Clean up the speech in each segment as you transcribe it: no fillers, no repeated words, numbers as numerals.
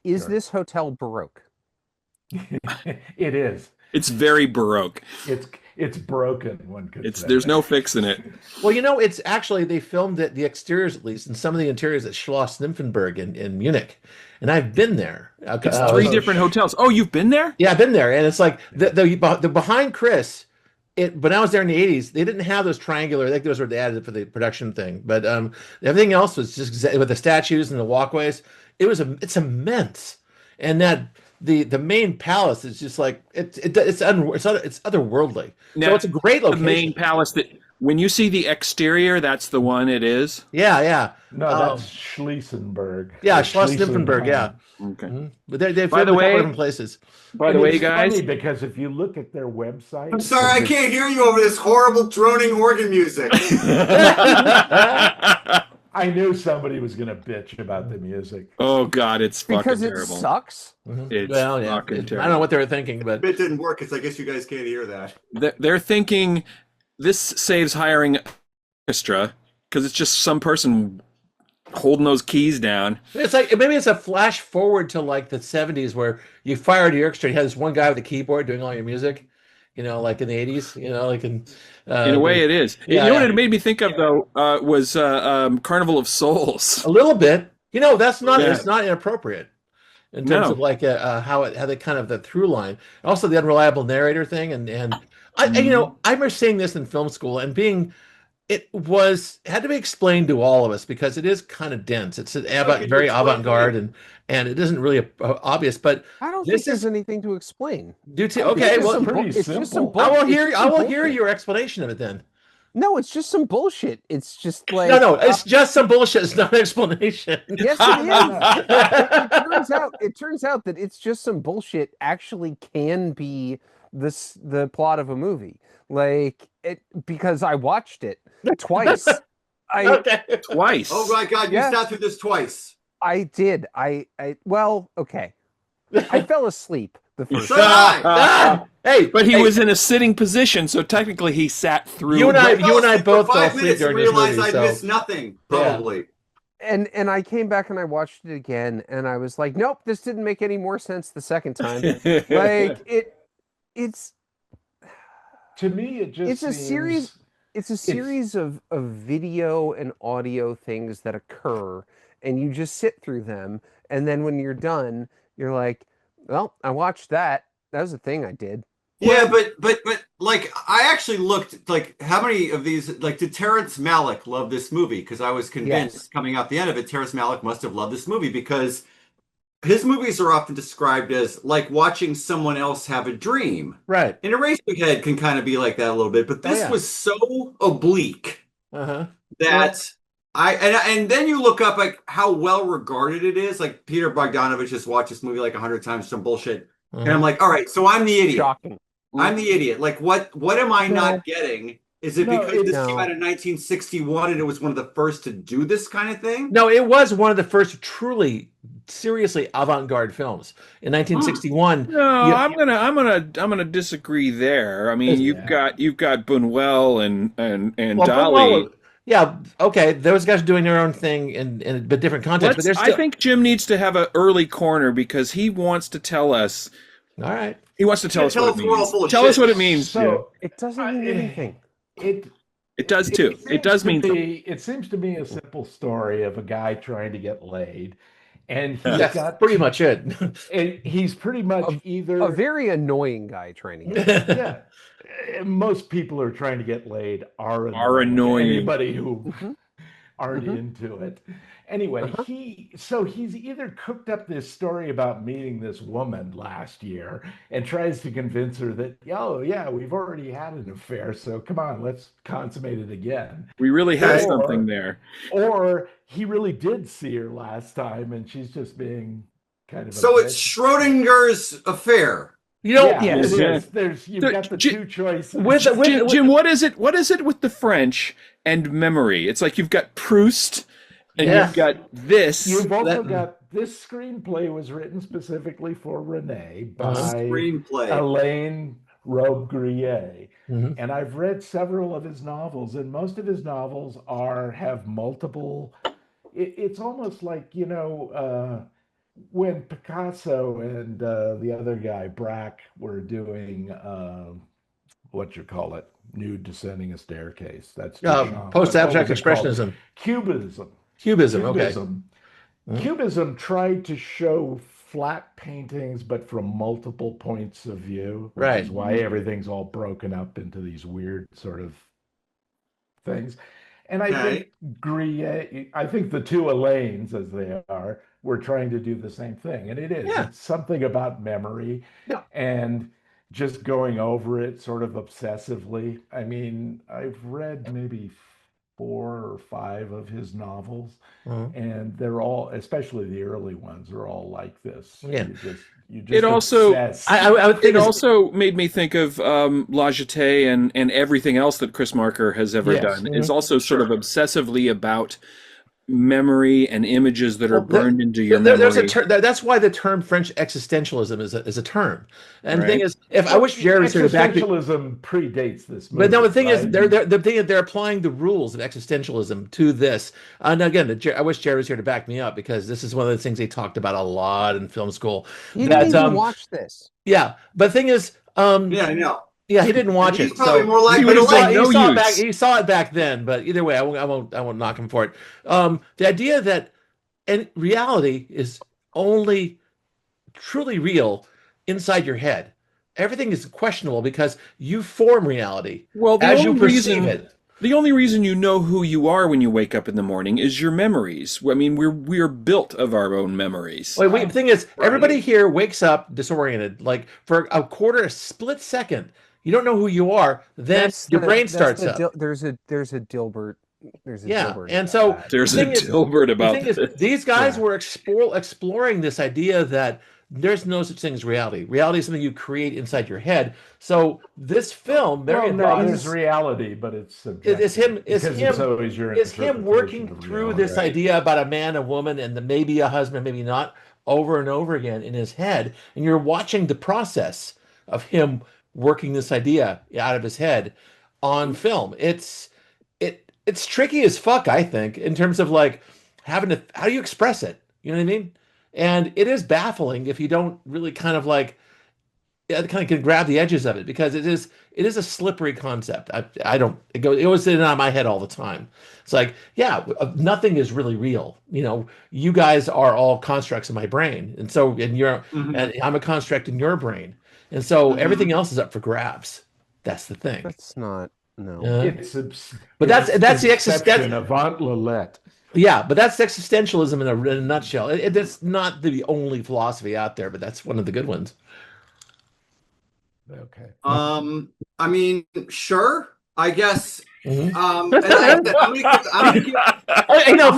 Is Sure. this hotel Baroque? It is. It's very Baroque. It's it's broken, one could It's say. there's no fixing it. Well, it's actually they filmed it, the exteriors at least, and some of the interiors at Schloss Nymphenburg in Munich, and I've been there. It's three So different hotels. Oh, you've been there? Yeah, I've been there, and it's like the behind Chris. When I was there in the '80s, they didn't have those triangular. I think those were they added for the production thing, but everything else was just with the statues and the walkways. It's immense, and that the main palace is just like it's otherworldly. So Now, it's a great the main location. palace that when you see the exterior, that's the one it is. Yeah, yeah, no, um, that's Schliesenberg yeah. or Schloss Nymphenburg, yeah. Schliesenhain. Okay. But they By filmed the a couple way, different places. by the And way, it's guys, funny because if you look at their website, I'm sorry, I can't hear you over this horrible droning organ music. I knew somebody was going to bitch about the music. oh God, it's fucking Because it terrible. sucks. It's Well, yeah. fucking I don't know terrible. what they were thinking, but It didn't work because I guess you guys can't hear that. They're thinking this saves hiring orchestra because it's just some person holding those keys down. it's like maybe it's a flash forward to like the '70s where you fired your orchestra. You had this one guy with a keyboard doing all your music, like in the '80s. Like In a way, it is. yeah, You know what yeah. it made me think of though was Carnival of Souls. A little bit. That's not Yeah. it's not inappropriate in terms No. of like how they kind of the through line. Also the unreliable narrator thing and I remember seeing this in film school and being had to be explained to all of us because it is kind of dense. It's could you very explain to avant-garde me? and it isn't really obvious. But I don't think this there's is anything to explain. due to I think okay. it's Well, pretty It's just some simple. I will it's hear just I some will hear bullshit. your explanation of it then. No, it's just some bullshit. It's just like No, it's just some bullshit. It's not an explanation. yes, it is. It turns out that it's just some bullshit actually can be the plot of a movie. Like it because I watched it twice. Okay. Twice. Oh my God, you Yeah. sat through this twice. I did. Well, okay. I fell asleep the first So time. did I. Hey, But he hey, was in a sitting position, so technically he sat through. You and I- fell asleep for both fell 5 asleep minutes and during this realized movie, I'd so- missed nothing, probably. And I came back and I watched it again and I was like, nope, this didn't make any more sense the second time. Like it's To me, it just it's a series seems it's a series of video and audio things that occur and you just sit through them and then when you're done, you're like, well, I watched that. That was a thing I did. Yeah, but like I actually looked like how many of these like did Terrence Malick love this movie? Because I was convinced Yes. coming out the end of it, Terrence Malick must have loved this movie because his movies are often described as like watching someone else have a dream. right. And Eraserhead can kind of be like that a little bit, but this yeah. was so oblique Uh-huh. that and then you look up like how well regarded it is. Like Peter Bogdanovich has watched this movie like 100 times, some bullshit. And I'm like, all right, so I'm the idiot. Shocking. I'm the idiot. Like, what am I not getting? Is it No, because this no. came out in 1961 and it was one of the first to do this kind of thing? No, it was one of the first truly, seriously avant-garde films in 1961. No, You- I'm gonna disagree there. I mean, Yeah. you've got Buñuel and Well, Dali. yeah, okay, those guys are doing their own thing in but different contexts. But they're I still think Jim needs to have an early corner because he wants to tell us. all right. He wants to tell us Tell what us it we're all means. full of Tell us shit. what it means, Jim. so. It doesn't mean anything. It It does too. It seems does to mean something. be. It seems to be a simple story of a guy trying to get laid, and he's That's got pretty much it. And he's pretty much either A very annoying guy trying to get yeah. Most people who are trying to get laid are annoying. Anybody who Mhm. aren't Mhm. into it. Anyway, he's either cooked up this story about meeting this woman last year and tries to convince her that, oh yeah, we've already had an affair, so come on, let's consummate it again. We really have Or- something there. Or he really did see her last time and she's just being kind of a So it's bitch. Schrodinger's affair. Yeah, Yes. it is. You've So, got the J- two choices. Jim, what is it? What is it with the French and memory? It's like you've got Proust and Yeah. you've got this. You've also That- got this screenplay was written specifically for Renee by Screenplay. Alain Resnais. Mhm. And I've read several of his novels, and most of his novels have multiple. It's almost like when Picasso and the other guy Braque were doing what you call it, nude descending a staircase. That's Duchamp. Post What abstract was it called? expressionism. Cubism. Cubism. Okay. Cubism. Mhm. Cubism tried to show flat paintings, but from multiple points of view, which Right. is why everything's all broken up into these weird sort of things. And I think I think the two Elaines, as they are, were trying to do the same thing. And it is. Yeah. It's something about memory Yeah. and just going over it sort of obsessively. I mean, I've read maybe 4 or 5 of his novels, Mhm. and they're all, especially the early ones, are all like this. Yeah. You just It also obsess. I would think it also made me think of La Jetée and everything else that Chris Marker has ever Yes. done is also sort of obsessively about memory and images that are burned into your there's a memory. that's why the term French existentialism is a term. And the thing Right. is, if I wish Jerry was here to back me. Existentialism predates this movie. But no, the thing is, right? they're applying the rules of existentialism to this. And again, I wish Jerry was here to back me up because this is one of the things they talked about a lot in film school. You didn't even watch this. Yeah, but the thing is, Yeah, I know. yeah, he didn't watch He's it. probably So more likely would to have like been it. no saw it use. back. He saw it back then. But either way, I won't knock him for it. The idea that and reality is only truly real inside your head. Everything is questionable because you form reality Well, as you perceive it. the only reason you know who you are when you wake up in the morning is your memories. I mean, we're built of our own memories. The thing is, everybody here wakes up disoriented. Like for a split second, you don't know who you are. Then your brain starts up. There's a Dilbert. There's a Yeah, Dilbert. and so There's the a thing is- Dilbert the about thing is, this. these guys were exploring this idea that there's no such thing as reality. Reality is something you create inside your head. So this film, Marienbad, is reality, but it's subjective. It's always your is him interpretation working of through reality. this idea about a man, a woman, and maybe a husband, maybe not, over and over again in his head, and you're watching the process of him working this idea out of his head on film. It's tricky as fuck, I think, in terms of like having to how do you express it? You know what I mean? And it is baffling if you don't really kind of like kind of can grab the edges of it because it is a slippery concept. I don't it goes in and out of my head all the time. It's like, yeah, nothing is really real. You know, you guys are all constructs in my brain. And so and I'm a construct in your brain. And so everything else is up for grabs. That's the thing. That's not no. But that's the exception avant Lillette. Yeah, but that's existentialism in a nutshell. It's not the only philosophy out there, but that's one of the good ones. Okay. I mean, sure. I guess. Mhm.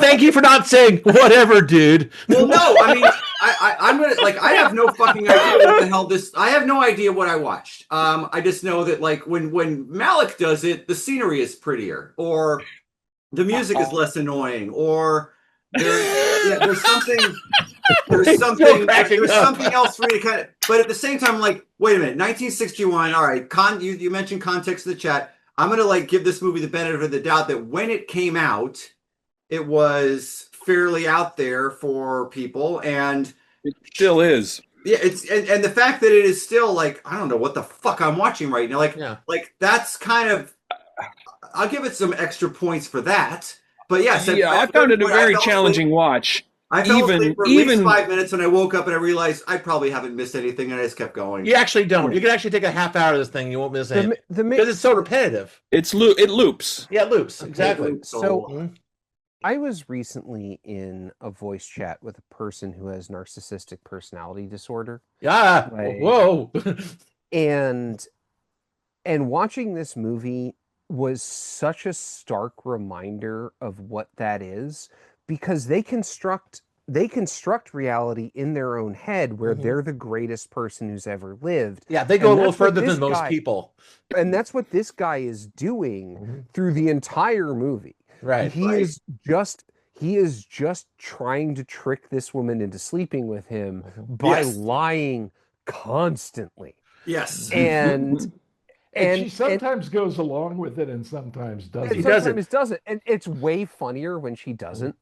Thank you for not saying whatever, dude. Well, no, I mean, I'm gonna I have no fucking idea what the hell this. I have no idea what I watched. I just know that like when Malik does it, the scenery is prettier, or the music is less annoying, or there's something else for me to kind of. But at the same time, like, wait a minute, 1961. All right, you mentioned context in the chat. I'm gonna like give this movie the benefit of the doubt that when it came out, it was fairly out there for people, and it still is. Yeah, it's and the fact that it is still like I don't know what the fuck I'm watching right now. Like that's kind of I'll give it some extra points for that. But yes, I found it a very challenging watch. I fell asleep for at least 5 minutes, and I woke up and I realized I probably haven't missed anything, and I just kept going. You actually don't. You can actually take a half hour of this thing, and you won't miss anything because it's so repetitive. It loops. Yeah, it loops exactly. So, I was recently in a voice chat with a person who has narcissistic personality disorder. Yeah. Whoa. and watching this movie was such a stark reminder of what that is, because they construct reality in their own head where they're the greatest person who's ever lived. Yeah, they go a little further than most people. And that's what this guy is doing through the entire movie. Right. He is just trying to trick this woman into sleeping with him by lying constantly. Yes. And she sometimes goes along with it and sometimes doesn't. Sometimes doesn't. And it's way funnier when she doesn't.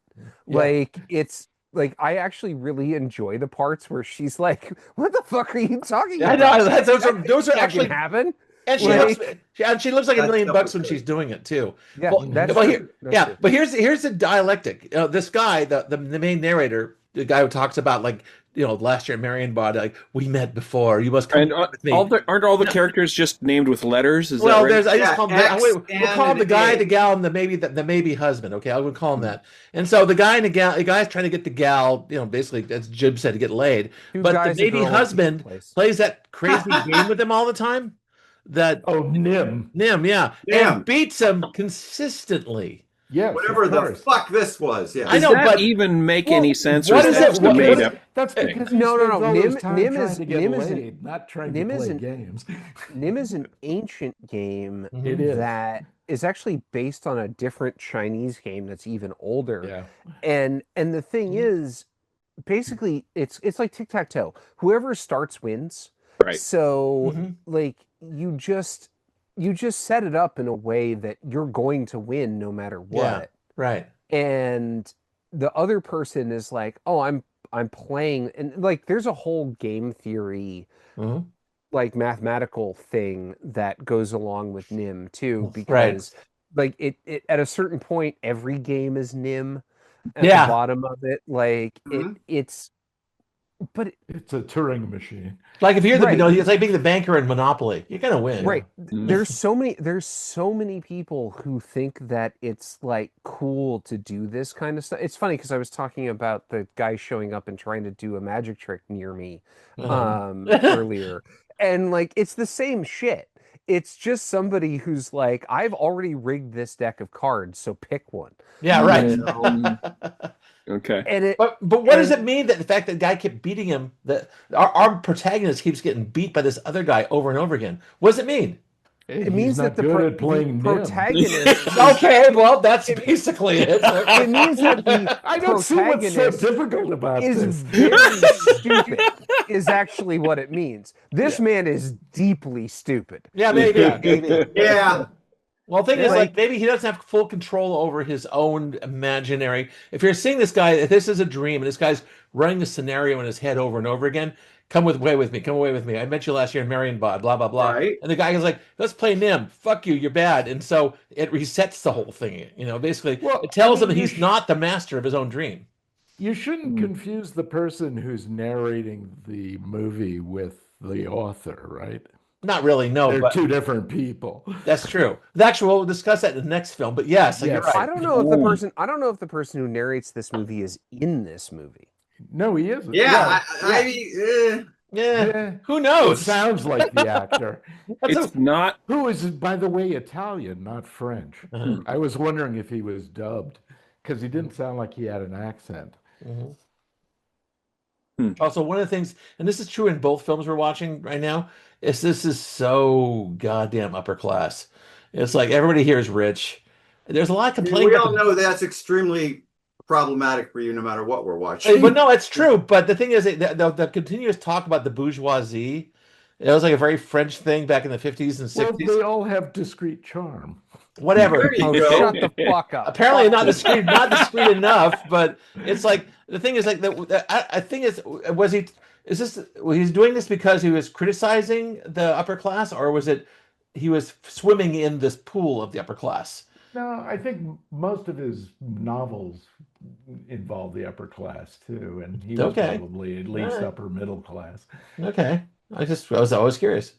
Like it's like I actually really enjoy the parts where she's like, "What the fuck are you talking I about? know those are That actually, can happen." and Like, she looks like That $1,000,000 stuff was when good. she's doing it too. yeah, Well, that's well, true. That's yeah, true. but here's the dialectic. This guy, the main narrator, the guy who talks about like last year at Marienbad, like we met before. You must come And with me. aren't all the No. characers just named with letters? Is Well, that right? I just Yeah, call him. X, We'll N, call him the and guy, A. the gal, and the maybe husband. Okay, I would call him that. And so the guy and the guy's trying to get the gal, basically as Jib said, to get laid. Two But the guys, a maybe girl, a husband place. plays that crazy game with him all the time. That Oh, Nim. Nim, yeah, Nim. and beats him consistently. Yes, Whatever of the course. fuck this was. Yeah. I Does know, that but even make Well, any sense? what or is that it? just a What made is- up That's thing? because he No, spends all his Nim- time Nim trying is- to get Nim is- laid, not trying Nim to is play an- games. Nim is an ancient game It is. that is actually based on a different Chinese game that's even older. Yeah. And the thing is, basically, it's like tic-tac-toe. Whoever starts wins. Right. So Mhm. like you just set it up in a way that you're going to win no matter what. Yeah. Right. And the other person is like, "Oh, I'm playing," and like there's a whole game theory Mhm. like mathematical thing that goes along with Nim too, Right. because like it at a certain point every game is Nim at Yeah. the bottom of it. Like Mhm. it's but It's a Turing machine. Like if you're Right. it's like being the banker in Monopoly. You're gonna win. right. Mm. There's so many people who think that it's like cool to do this kind of stuff. It's funny because I was talking about the guy showing up and trying to do a magic trick near me earlier. And like it's the same shit. It's just somebody who's like, I've already rigged this deck of cards, so pick one. Yeah. Right. Okay. And it But what does it mean that the fact that the guy kept beating him, that our protagonist keeps getting beat by this other guy over and over again? What does it mean? it means He's that not good at playing the Nim. protagonist Okay, well that's basically it. it means that the I don't see what's so protagonist difficult about is this. very stupid is actually what it means. This man is deeply stupid. Yeah, maybe. Yeah. Well, the thing is, Like- like, maybe he doesn't have full control over his own imaginary. If you're seeing this guy, if this is a dream, and this guy's running the scenario in his head over and over again, come away with me. Come away with me. I met you last year in Marienbad, blah, blah, blah. Right. And the guy is like, let's play Nim. Fuck you, you're bad. And so it resets the whole thing. Basically, Well, it tells I him mean, he's not the master of his own dream. You shouldn't confuse the person who's narrating the movie with the author, right? Not really, no, They're but two different people. that's true. Actually, we'll discuss that in the next film. But yes, you're Yes. right. I don't know if the person who narrates this movie is in this movie. No, he isn't. Yeah. Well, I Yeah, yeah. who It knows? sounds like the actor, It's not. who is, by the way, Italian, not French. Uh-huh. I was wondering if he was dubbed because he didn't sound like he had an accent. Mhm. Hmm. Also, one of the things, and this is true in both films we're watching right now, is this is so goddamn upper class. It's like everybody here is rich. There's a lot of complaining. we about all the- know that's extremely problematic for you no matter what we're watching. But no, it's true. But the thing is, the continuous talk about the bourgeoisie, it was like a very French thing back in the 50s and Well, 60s. they all have discrete charm. Whatever. There you Oh, go. shut the fuck up. Apparently not discreet enough, but it's like the thing is like I think was he doing this because he was criticizing the upper class, or was it he was swimming in this pool of the upper class? No, I think most of his novels involve the upper class too, and he was Okay. probably at least All right. upper middle class. Okay, I was always curious.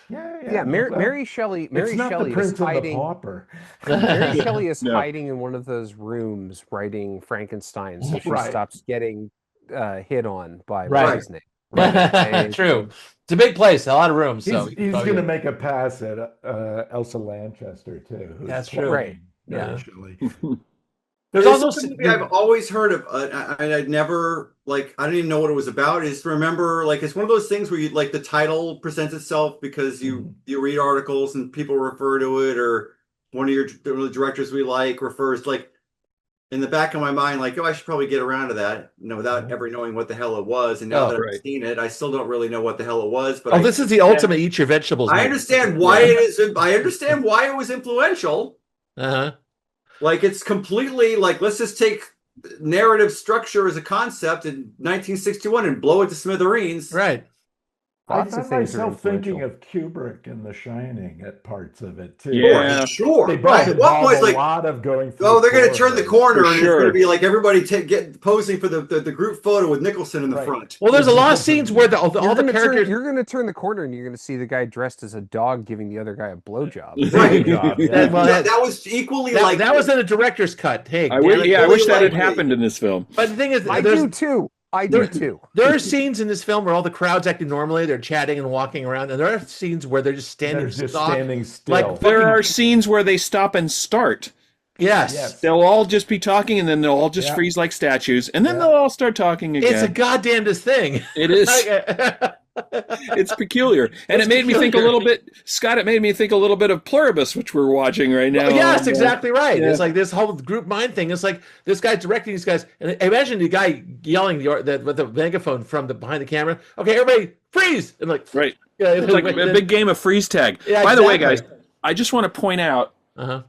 Yeah, Mary Shelley. It's Mary not Shelley the Prince is and the hiding. Pauper. Mary Shelley is No. hiding in one of those rooms writing Frankenstein, so she Right. stops getting hit on by Right. Resnais. True. It's a big place, a lot of rooms. He's, So he's going to make a pass at Elsa Lanchester too. who's That's true. Right. Mary Yeah. Shelley. There's This also is a movie I've always heard of, and I'd never I didn't even know what it was about. I just remember it's one of those things where you the title presents itself because you read articles and people refer to it, or one of the directors we refers in the back of my mind I should probably get around to that, without ever knowing what the hell it was. And now that right. I've seen it, I still don't really know what the hell it was. But this is the ultimate eat your vegetables. I movie. understand why it is. I understand why it was influential. Uh-huh. It's completely let's just take narrative structure as a concept in 1961 and blow it to smithereens. Right. I Lots of found things are myself thinking influential. of Kubrick and The Shining at parts of it too. Yeah. Sure. They Right. both At one involve point, it's a like, lot of going through. oh, they're going to turn the corner, For and it's going sure. to be like everybody get posing for the group photo with Nicholson in the Right. front. Well, there's a lot of scenes where all the characters. You're going to turn the corner and you're going to see the guy dressed as a dog giving the other guy a blowjob. Right. Yeah. Well, that was equally like that was in a director's cut. Hey, I damn wish, it. yeah, I wish that had Totally happened in this film. But the thing is, I do too. I do too. There are scenes in this film where all the crowd's acting normally, they're chatting and walking around, and there are scenes where they're just standing They're just stock. standing still. Like There fucking- are scenes where they stop and start. Yes. Yes. They'll all just be talking, and then they'll all just Yeah. freeze like statues, and then Yeah. they'll all start talking again. It's a goddamnest thing. It is. Like, It's peculiar, and It's it made me think a peculiar. little bit, Scott. It made me think a little bit of Pluribus, which we're watching right now. yes, exactly right. Yeah. It's like this whole group mind thing. It's like this guy directing these guys, and imagine the guy yelling with the megaphone from behind the camera. Okay, everybody, freeze! And like, Right. yeah, It's like a big game of freeze tag. Yeah, By the way, guys, exactly. I just want to point out, Uh-huh.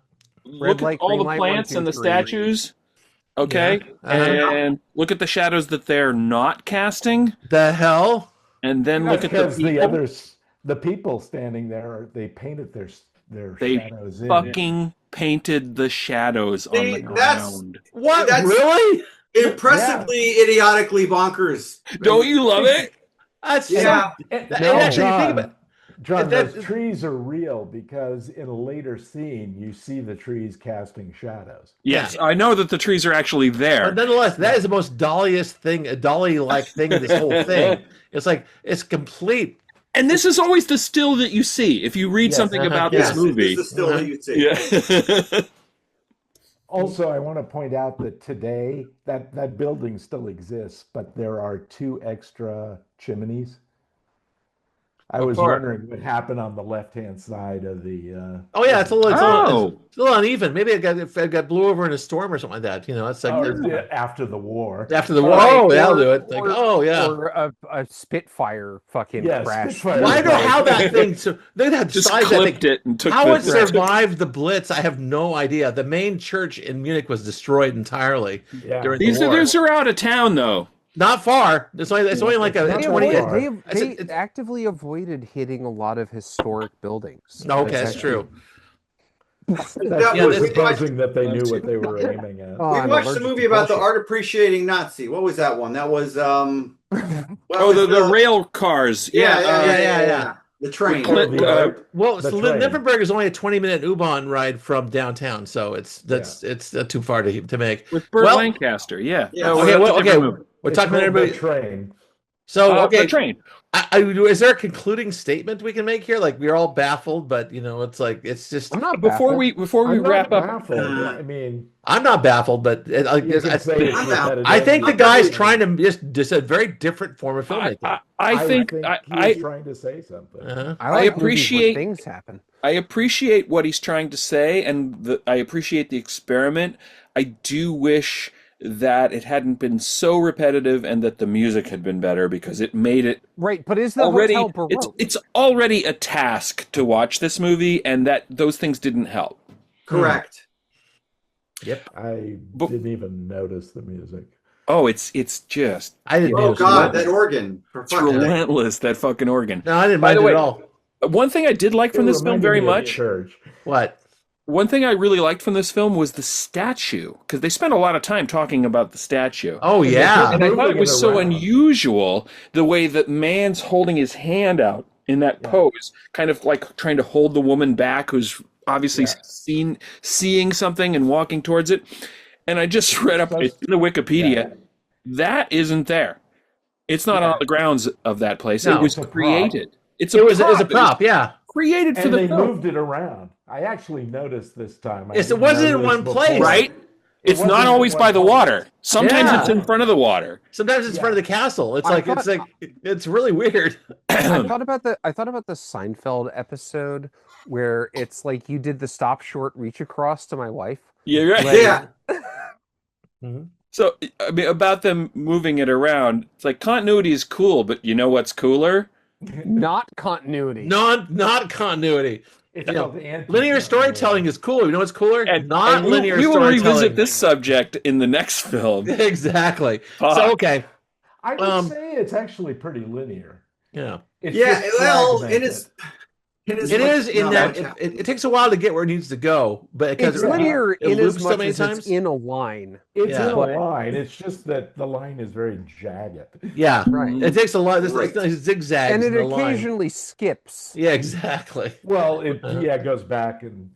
look light, at all green the light, 1, plants 2, and the 3. statues. Okay, Yeah. Uh-huh. and look at the shadows that they're not casting, The hell? and then look at the because people. the others, the people standing there, they painted their They shadows in. fucking painted the shadows on See, the that's- ground. What? That's- Really? Impressively, idiotically bonkers. Don't you love it? That's Yeah. And, And No, actually, you think about it. John, that- those trees are real because in a later scene you see the trees casting shadows. Yes, I know that the trees are actually there. But nonetheless, that is the most Dolly-est thing, a Dolly-like thing in this whole thing. It's like it's complete. And this is always the still that you see if you read Yes, something about yes, this movie. This is still that you see. Yeah. Also, I want to point out that today that building still exists, but there are 2 extra chimneys. I was far? wondering what happened on the left-hand side of the. Oh yeah, it's a little, Oh. it's a little uneven. Maybe it got blew over in a storm or something like that. You know, it's like After the war. after the war. Right, Oh, that'll or- do it. Like, or- oh yeah. Or a Spitfire fucking Yes, crash. Spitfire. Well, I don't know how that thing. So they had Just size that clipped thing. it and took How it the survived the Blitz, I have no idea. The main church in Munich was destroyed entirely Yeah. during These the war. are out of town though. Not far. It's only like a Not 20. far. They It's- actively avoided hitting a lot of historic buildings. Okay, that's true. That's Yeah, just we supposing that they knew what they were aiming at. Oh, We I'm watched the allergic movie to about the bullshit. art appreciating Nazi. What was that one? That was Oh, the rail cars. Yeah. The train. Clint, Well, The so train. Nymphenburg is only a 20-minute U-Bahn ride from downtown, so it's too far to make. with Burt Well- Lancaster. Yeah. Yeah. Oh, Okay, that's well, a different okay, movie. we're It's talking about called The everybody. train. So okay, The train. is there a concluding statement we can make here? Like we're all baffled, but you know, it's like it's just. I'm not Before we I'm not wrap up, baffled. I mean, I'm not baffled, but you can say it's I'm out. repetitive. I think the I'm guy's not trying to just a very different form of I, filmmaking. I think he's trying to say something. Uh-huh. I like movies where appreciate- things happen. I appreciate what he's trying to say, and I appreciate the experiment. I do wish that it hadn't been so repetitive, and that the music had been better because it made it Right, but is the already. hotel Baroque? It's already a task to watch this movie, and that those things didn't help. Correct. I But- didn't even notice the music. Oh, it's just I didn't. Oh notice God, it. that organ. For it's fuck's sake. relentless. That fucking organ. No, I didn't By mind the it way- at all. One thing I did like from It this film reminded very me of much. Church. What? One thing I really liked from this film was the statue, because they spent a lot of time talking about the statue. Oh yeah. And I thought moving it was it so around. unusual the way that man's holding his hand out in that pose, kind of like trying to hold the woman back, who's obviously seeing something and walking towards it. And I just read up in the Wikipedia, that isn't there. It's not on the grounds of that place. No, it was it's a prop. created. It's It was a It prop. Yeah. created for And the they film, moved it around. I actually noticed this time. I Yes, it didn't wasn't in notice one before. place. right? It It's not wasn't always in by one the place. water. Sometimes Yeah. it's in front of the water. Sometimes it's in front of the castle. It's I like thought- it's really weird. I thought about the Seinfeld episode where it's like you did the stop short reach across to my wife. Yeah, right. Like, Yeah. So, I mean, about them moving it around, it's like continuity is cool, but you know what's cooler? Not continuity. Not continuity. It's You know, called anti- linear storytelling is cool. You know what's cooler? Not and linear we will storytelling. revisit this subject in the next film. Exactly. Fuck. So okay. I would say it's actually pretty linear. Yeah. It's Yeah, just well, fragmented. it It is in that it takes a while to get where it needs to go, but because It's linear it in as loops so much many as times. it's in a line. It's Yeah. in a But- line. It's just that the line is very jagged. Yeah, Right. It takes a lot. This Right. zigzags And in it the line. occasionally skips. Yeah, exactly. Well, it goes back and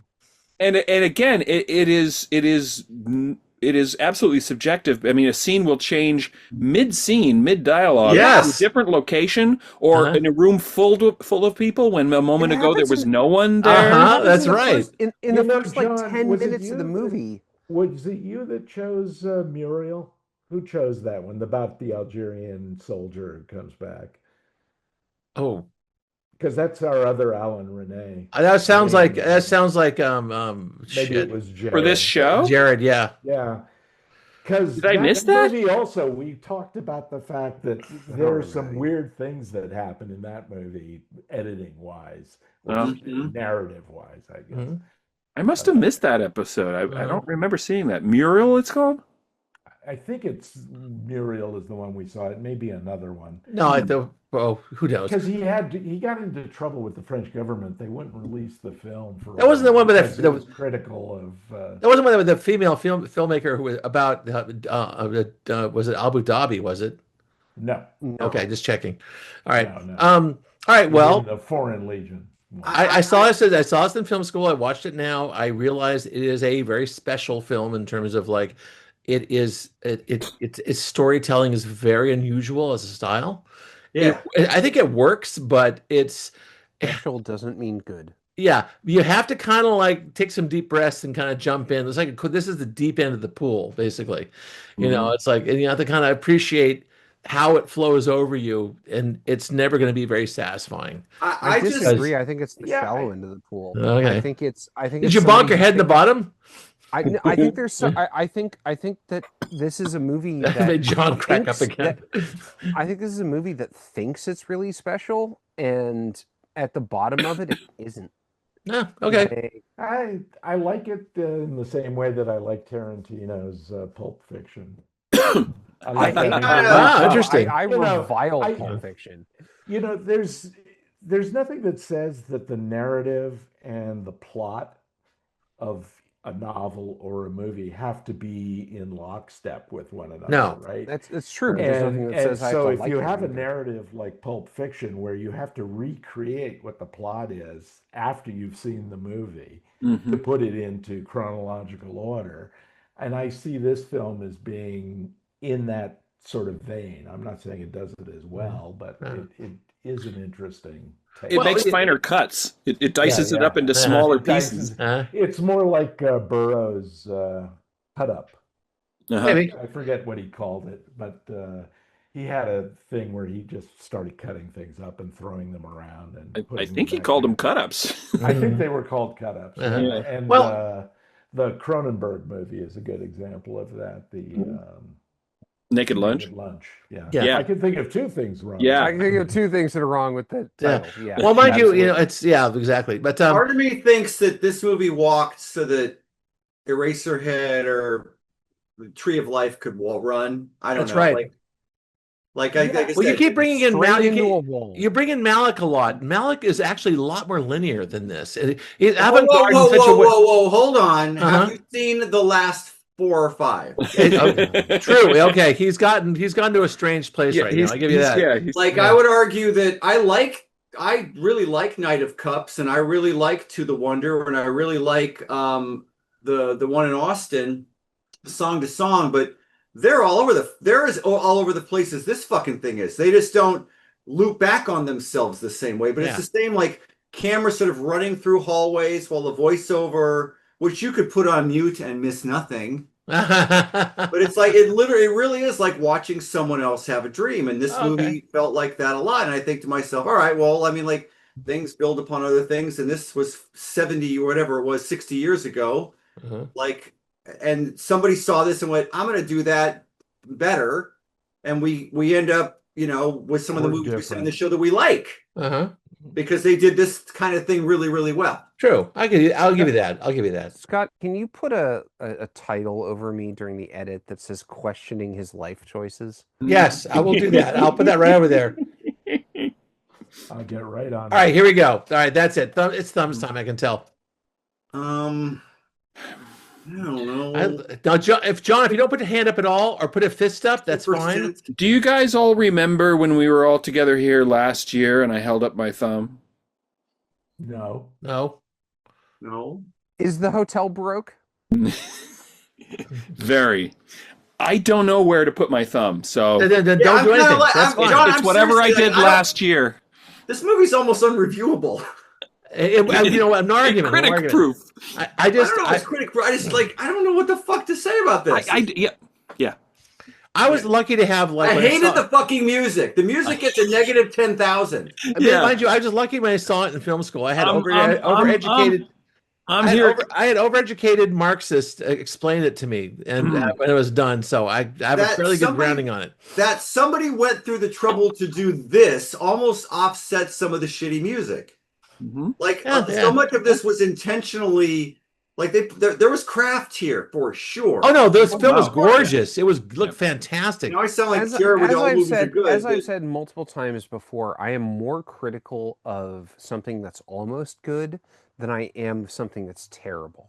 Again, it is absolutely subjective. I mean, a scene will change mid-scene, mid-dialogue, Yes. to a different location, or in a room full of people. When a moment It ago there happens was in- no one there. That's right. In You the know, first like John, 10 was it minutes of the you that- movie. was it you that chose Muriel? Who chose that one about the Algerian soldier who comes back? Oh, Because that's our other Alain Resnais. that sounds like Maybe maybe Maybe it was Jared. For this show? Jared. Yeah. Yeah. Because Did I miss that? movie also, we talked about the fact that there are some weird things that happen in that movie, editing wise, narrative wise, I guess. Mhm. I must have missed that episode. I don't remember seeing that. Mural, it's called? I think it's Muriel is the one we saw. It may be another one. No, who knows? Because he got into trouble with the French government. They wouldn't release the film for. That wasn't the one with because that it was critical of. That wasn't one with the female filmmaker who was about was it Abu Dhabi? Was it? No. Okay, just checking. All right. No. All right. Well, the Foreign Legion. I saw this. I saw this in film school. I watched it now. I realized it is a very special film in terms of like, its storytelling is very unusual as a style. Yeah. I think it works, but it's Special doesn't mean good. yeah. You have to kind of like take some deep breaths and kind of jump in. It's like this is the deep end of the pool, basically. You know, it's like, and you have to kind of appreciate how it flows over you, and it's never going to be very satisfying. I just disagree. I think it's the Yeah, shallow end of the pool. Okay. I think it's Did you bonk your head in the bottom? I think there's I think that this is a movie That that made John crack up thinks again. I think this is a movie that thinks it's really special, and at the bottom of it, it isn't. Yeah, okay. I like it in the same way that I like Tarantino's Pulp Fiction. I like that. Interesting. I You know, revile Pulp Fiction. You know, there's nothing that says that the narrative and the plot of a novel or a movie have to be in lockstep with one another, No. right? That's true. But there's nothing that says I have so to if like you it have a either. narrative like Pulp Fiction where you have to recreate what the plot is after you've seen the movie to put it into chronological order, and I see this film as being in that sort of vein. I'm not saying it does it as well, but it is an interesting take. It makes finer cuts. It dices it up into smaller pieces. It's more like Burroughs' cut up. Maybe. I forget what he called it, but he had a thing where he just started cutting things up and throwing them around. And I think he called them cut-ups. I think they were called cut-ups. Yeah. And Well- the Cronenberg movie is a good example of that. The Naked Lunch? Naked Lunch. Yeah. Yeah. I can think of two things wrong. Yeah. I can think of two things that are wrong with the title. Yeah. Well, mind you, absolutely. it's exactly. But Part of me thinks that this movie walked so that Eraserhead or the Tree of Life could run. I don't That's know. right. Like I said, well, you keep bringing in Straight Malik. into a wall. You bring in Malik a lot. Malik is actually a lot more linear than this. Whoa, Avant-garde in such a way. whoa, hold on. Uh-huh. Have you seen the last 4 or 5? True. Okay, he's gone to a strange place right now. I give you that. Yeah, Like I would argue that I really like Knight of Cups, and I really like To the Wonder, and I really like the one in Austin, Song to Song, but they're all over the place as this fucking thing is. They just don't loop back on themselves the same way, but it's the same like camera sort of running through hallways while the voiceover, which you could put on mute and miss nothing. But it's like it really is like watching someone else have a dream, and this movie felt like that a lot. And I think to myself, all right, well, I mean, like things build upon other things, and this was 70 or whatever it was, 60 years ago. Like, and somebody saw this and went, I'm going to do that better, and we end up, with some of the movies we see on the show that we like. because they did this kind of thing really, really well. True. I'll give you that. I'll give you that. Scott, can you put a title over me during the edit that says questioning his life choices? Yes, I will do that. I'll put that right over there. I'll get right on. All right, here we go. All right, that's it. It's thumbs time. I can tell. I don't know. Now, John, if you don't put your hand up at all or put a fist up, that's fine. Do you guys all remember when we were all together here last year and I held up my thumb? No. Is the hotel broke? Very. I don't know where to put my thumb, so Don't do anything. That's fine. John, it's whatever I did last year. This movie's almost unreviewable. You know what? I'm not arguing. Critic proof. I just don't know. It's critic proof. I don't know what the fuck to say about this. I was lucky to have I hated the fucking music. The music gets a negative 10,000. Mind you, I was just lucky when I saw it in film school. I had overeducated. I had overeducated Marxists explain it to me, and when it was done, so I have a fairly good grounding on it. That somebody went through the trouble to do this almost offsets some of the shitty music. So much of this was intentionally there was craft here for sure. Oh no, this film was gorgeous. It looked fantastic. I sound like Kira with all movies are good. As I've said multiple times before, I am more critical of something that's almost good than I am something that's terrible.